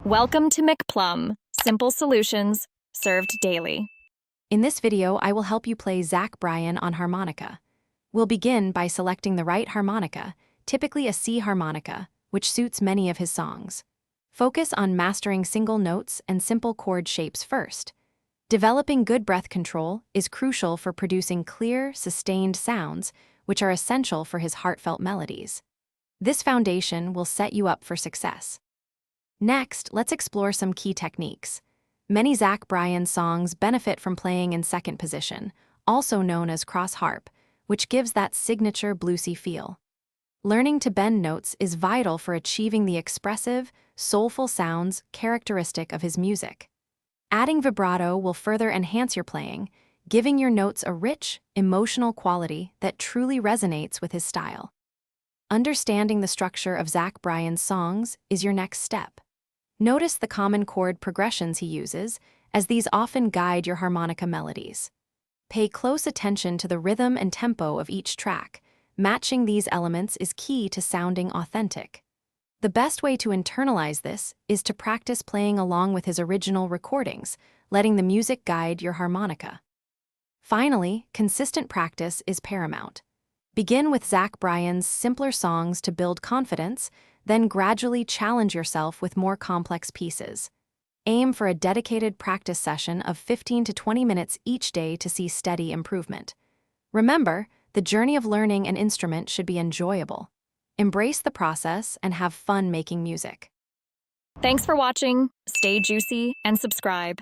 Welcome to McPlum, simple solutions served daily. In this video, I will help you play Zach Bryan on harmonica. We'll begin by selecting the right harmonica, typically a C harmonica, which suits many of his songs. Focus on mastering single notes and simple chord shapes first. Developing good breath control is crucial for producing clear, sustained sounds, which are essential for his heartfelt melodies. This foundation will set you up for success. Next, let's explore some key techniques. Many Zach Bryan songs benefit from playing in second position, also known as cross harp, which gives that signature bluesy feel. Learning to bend notes is vital for achieving the expressive, soulful sounds characteristic of his music. Adding vibrato will further enhance your playing, giving your notes a rich, emotional quality that truly resonates with his style. Understanding the structure of Zach Bryan's songs is your next step. Notice the common chord progressions he uses, as these often guide your harmonica melodies. Pay close attention to the rhythm and tempo of each track. Matching these elements is key to sounding authentic. The best way to internalize this is to practice playing along with his original recordings, letting the music guide your harmonica. Finally, consistent practice is paramount. Begin with Zach Bryan's simpler songs to build confidence, then gradually challenge yourself with more complex pieces. Aim for a dedicated practice session of 15 to 20 minutes each day to see steady improvement. Remember, the journey of learning an instrument should be enjoyable. Embrace the process and have fun making music. Thanks for watching. Stay juicy and subscribe.